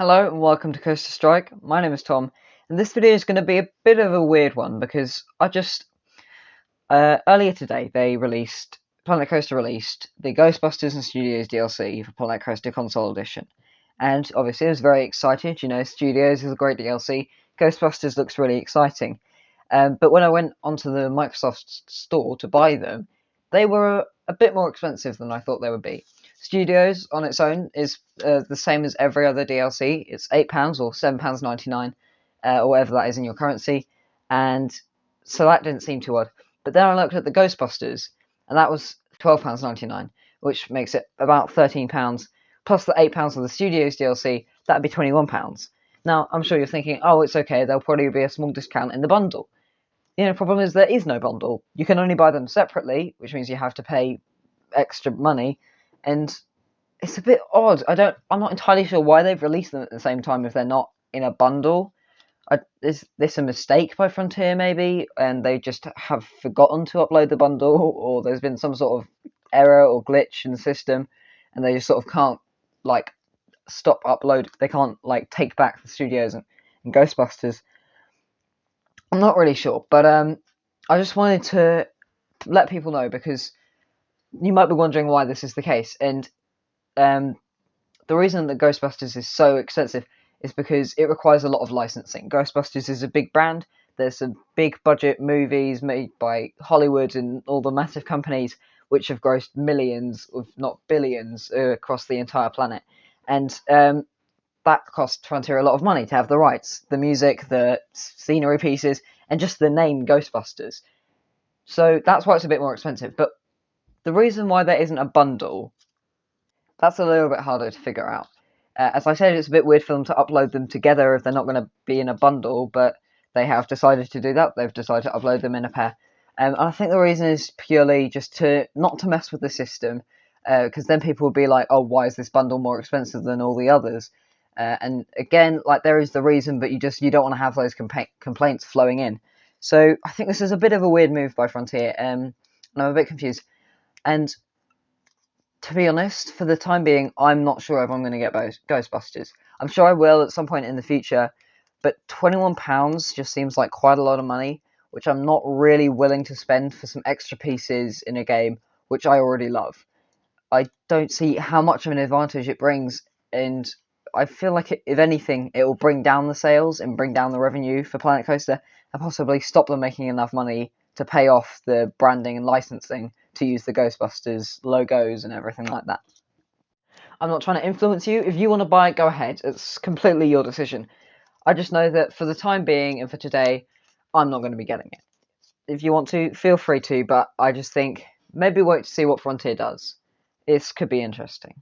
Hello and welcome to Coaster Strike. My name is Tom, and this video is going to be a bit of a weird one because earlier today Planet Coaster released the Ghostbusters and Studios DLC for Planet Coaster Console Edition, and obviously I was very excited. Studios is a great DLC. Ghostbusters looks really exciting, but when I went onto the Microsoft store to buy them, they were a bit more expensive than I thought they would be. Studios on its own is the same as every other DLC. It's £8 or £7.99, or whatever that is in your currency, and so that didn't seem too odd. But then I looked at the Ghostbusters, and that was £12.99, which makes it about £13 plus the £8 of the Studios DLC. That'd be £21. Now I'm sure you're thinking, oh, it's okay. There'll probably be a small discount in the bundle. The problem is there is no bundle. You can only buy them separately, which means you have to pay extra money, and it's a bit odd. I'm not entirely sure why they've released them at the same time if they're not in a bundle. Is this a mistake by Frontier maybe, and they just have forgotten to upload the bundle, or there's been some sort of error or glitch in the system, and they just sort of can't stop upload. They can't take back the studios and Ghostbusters. I'm not really sure, but I just wanted to let people know because you might be wondering why this is the case, and the reason that Ghostbusters is so expensive is because it requires a lot of licensing. Ghostbusters is a big brand. There's some big budget movies made by Hollywood and all the massive companies which have grossed millions, if not billions, across the entire planet, and that cost Frontier a lot of money to have the rights, the music, the scenery pieces, and just the name Ghostbusters. So that's why it's a bit more expensive. But the reason why there isn't a bundle, that's a little bit harder to figure out. As I said, it's a bit weird for them to upload them together if they're not going to be in a bundle, but they have decided to do that. They've decided to upload them in a pair. And I think the reason is purely just not to mess with the system, because then people will be like, oh, why is this bundle more expensive than all the others? And again, there is the reason, but you don't want to have those complaints flowing in. So I think this is a bit of a weird move by Frontier, and I'm a bit confused. And to be honest, for the time being, I'm not sure if I'm going to get Ghostbusters. I'm sure I will at some point in the future, but £21 just seems like quite a lot of money, which I'm not really willing to spend for some extra pieces in a game which I already love. I don't see how much of an advantage it brings, and I feel like if anything, it will bring down the sales and bring down the revenue for Planet Coaster and possibly stop them making enough money to pay off the branding and licensing to use the Ghostbusters logos and everything like that. I'm not trying to influence you. If you want to buy it, go ahead. It's completely your decision. I just know that for the time being and for today, I'm not going to be getting it. If you want to, feel free to, but I just think maybe wait to see what Frontier does. This could be interesting.